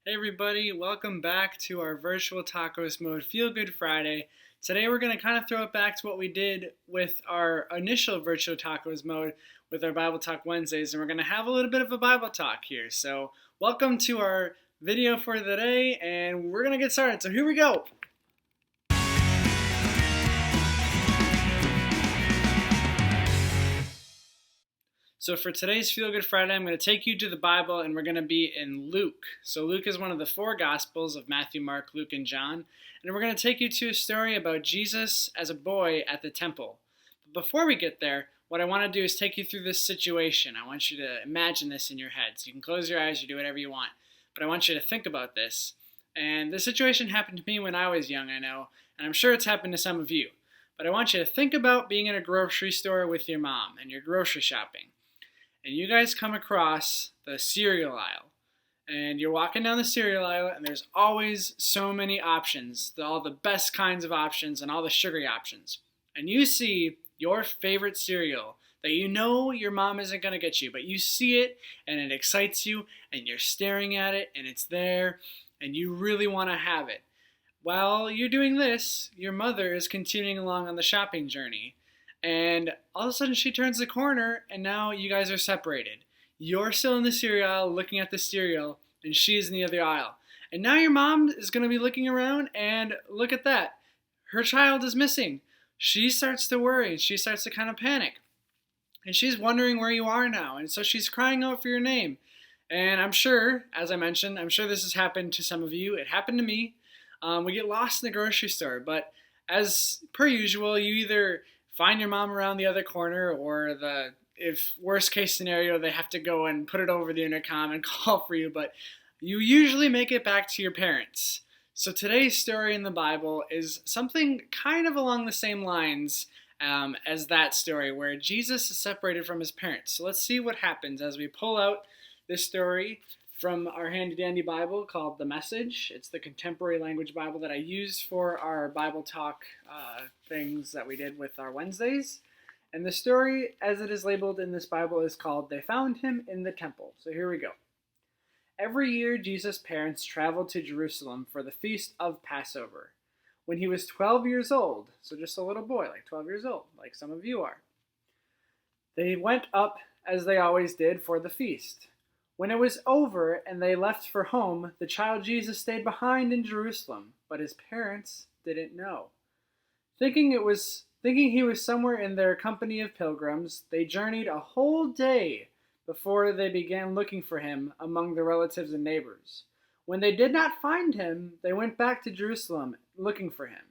Hey everybody, welcome back to our Virtual Tacos Mode Feel Good Friday. Today we're going to kind of throw it back to what we did with our initial Virtual Tacos Mode with our Bible Talk Wednesdays, and we're going to have a little bit of a Bible talk here. So welcome to our video for the day, and we're going to get started. So here we go. So for today's Feel Good Friday, I'm going to take you to the Bible, and we're going to be in Luke. So Luke is one of the four Gospels of Matthew, Mark, Luke, and John. And we're going to take you to a story about Jesus as a boy at the temple. But before we get there, what I want to do is take you through this situation. I want you to imagine this in your head. So you can close your eyes, you do whatever you want. But I want you to think about this. And this situation happened to me when I was young, I know. And I'm sure it's happened to some of you. But I want you to think about being in a grocery store with your mom and you're grocery shopping. And you guys come across the cereal aisle. And you're walking down the cereal aisle, and there's always so many options, all the best kinds of options and all the sugary options. And you see your favorite cereal that you know your mom isn't going to get you, but you see it, and it excites you, and you're staring at it, and it's there, and you really want to have it. While you're doing this, your mother is continuing along on the shopping journey. And all of a sudden she turns the corner and now you guys are separated. You're still in the cereal aisle looking at the cereal and she's in the other aisle. And now your mom is going to be looking around and look at that. Her child is missing. She starts to worry. She starts to kind of panic. And she's wondering where you are now. And so she's crying out for your name. And I'm sure, as I mentioned, I'm sure this has happened to some of you. It happened to me. We get lost in the grocery store. But as per usual, you either find your mom around the other corner, or if worst case scenario, they have to go and put it over the intercom and call for you, but you usually make it back to your parents. So today's story in the Bible is something kind of along the same lines as that story, where Jesus is separated from his parents. So let's see what happens as we pull out this story from our handy-dandy Bible called The Message. It's the contemporary language Bible that I use for our Bible talk things that we did with our Wednesdays. And the story, as it is labeled in this Bible, is called They Found Him in the Temple. So here we go. Every year, Jesus' parents traveled to Jerusalem for the feast of Passover. When he was 12 years old, so just a little boy, like 12 years old, like some of you are, they went up as they always did for the feast. When it was over and they left for home, the child Jesus stayed behind in Jerusalem, but his parents didn't know. Thinking he was somewhere in their company of pilgrims, they journeyed a whole day before they began looking for him among the relatives and neighbors. When they did not find him, they went back to Jerusalem looking for him.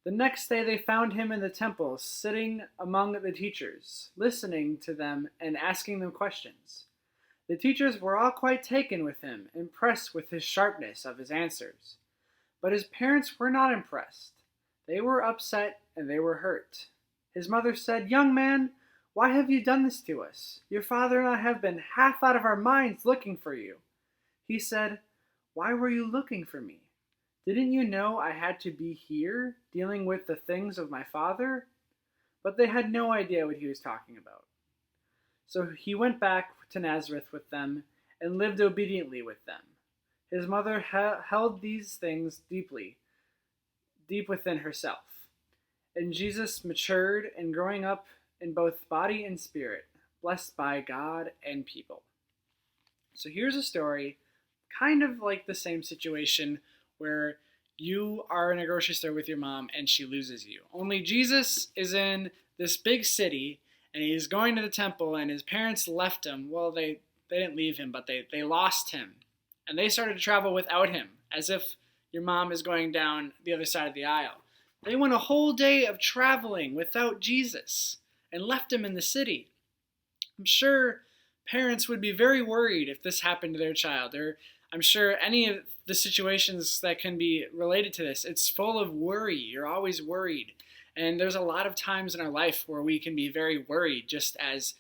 The next day they found him in the temple, sitting among the teachers, listening to them and asking them questions. The teachers were all quite taken with him, impressed with his sharpness of his answers. But his parents were not impressed. They were upset and they were hurt. His mother said, "Young man, why have you done this to us? Your father and I have been half out of our minds looking for you." He said, "Why were you looking for me? Didn't you know I had to be here, dealing with the things of my father?" But they had no idea what he was talking about. So he went back to Nazareth with them and lived obediently with them. His mother held these things deep within herself. And Jesus matured and growing up in both body and spirit, blessed by God and people. So here's a story kind of like the same situation where you are in a grocery store with your mom and she loses you. Only Jesus is in this big city and he's going to the temple and his parents left him. Well, they didn't leave him, but they lost him. And they started to travel without him, as if your mom is going down the other side of the aisle. They went a whole day of traveling without Jesus and left him in the city. I'm sure parents would be very worried if this happened to their child, or I'm sure any of the situations that can be related to this, it's full of worry. You're always worried. And there's a lot of times in our life where we can be very worried, just as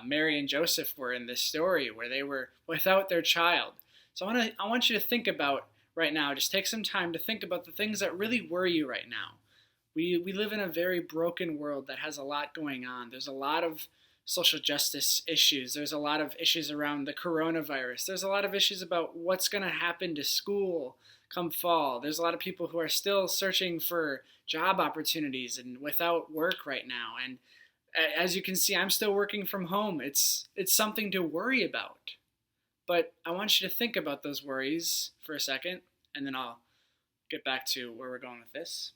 Mary and Joseph were in this story, where they were without their child. So I want you to think about right now, just take some time to think about the things that really worry you right now. We live in a very broken world that has a lot going on. There's a lot of social justice issues. There's a lot of issues around the coronavirus. There's a lot of issues about what's going to happen to school come fall. There's a lot of people who are still searching for job opportunities and without work right now. And as you can see, I'm still working from home. It's something to worry about. But I want you to think about those worries for a second, and then I'll get back to where we're going with this.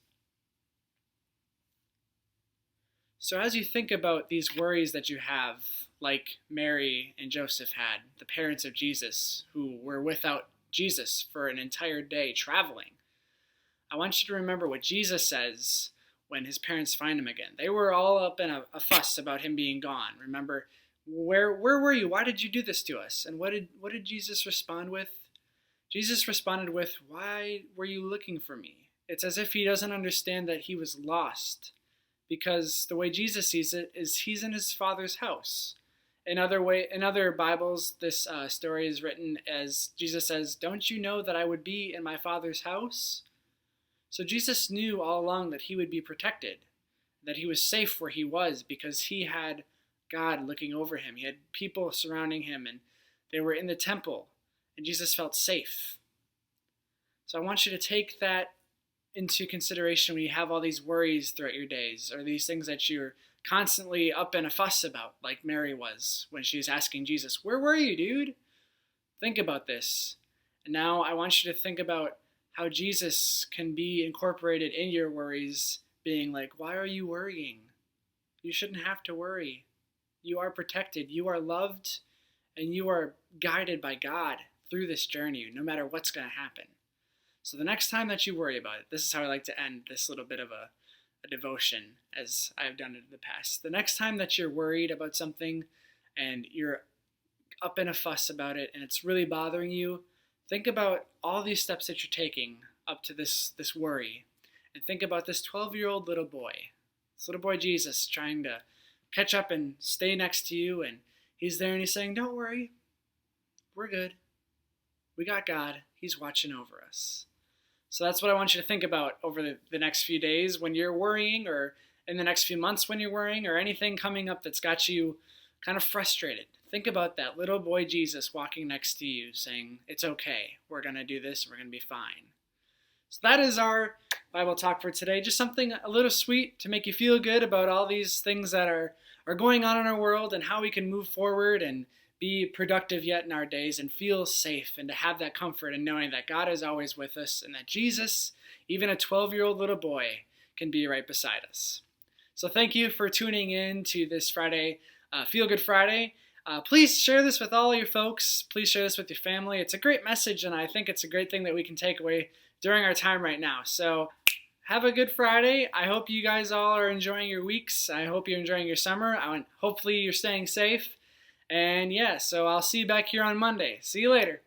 So as you think about these worries that you have, like Mary and Joseph had, the parents of Jesus, who were without Jesus for an entire day traveling, I want you to remember what Jesus says when his parents find him again. They were all up in a fuss about him being gone. Remember, where were you? Why did you do this to us? And what did Jesus respond with? Jesus responded with, "Why were you looking for me?" It's as if he doesn't understand that he was lost. Because the way Jesus sees it is he's in his Father's house. In other Bibles, this story is written as Jesus says, "Don't you know that I would be in my Father's house?" So Jesus knew all along that he would be protected, that he was safe where he was because he had God looking over him. He had people surrounding him, and they were in the temple, and Jesus felt safe. So I want you to take that into consideration when you have all these worries throughout your days, or these things that you're constantly up in a fuss about, like Mary was when she was asking Jesus, "Where were you, dude?" Think about this. And now I want you to think about how Jesus can be incorporated in your worries, being like, "Why are you worrying? You shouldn't have to worry. You are protected, you are loved, and you are guided by God through this journey, no matter what's going to happen." So the next time that you worry about it, this is how I like to end this little bit of a devotion, as I've done it in the past. The next time that you're worried about something and you're up in a fuss about it and it's really bothering you, think about all these steps that you're taking up to this worry. And think about this 12-year-old little boy, this little boy Jesus, trying to catch up and stay next to you. And he's there and he's saying, "Don't worry. We're good. We got God. He's watching over us." So that's what I want you to think about over the next few days when you're worrying, or in the next few months when you're worrying, or anything coming up that's got you kind of frustrated. Think about that little boy Jesus walking next to you saying, "It's okay. We're going to do this. We're going to be fine." So that is our Bible talk for today. Just something a little sweet to make you feel good about all these things that are going on in our world and how we can move forward and be productive yet in our days and feel safe, and to have that comfort in knowing that God is always with us and that Jesus, even a 12-year-old little boy, can be right beside us. So thank you for tuning in to this Friday, Feel Good Friday. Please share this with all your folks. Please share this with your family. It's a great message, and I think it's a great thing that we can take away during our time right now. So have a good Friday. I hope you guys all are enjoying your weeks. I hope you're enjoying your summer. Hopefully you're staying safe. And yeah, so I'll see you back here on Monday. See you later.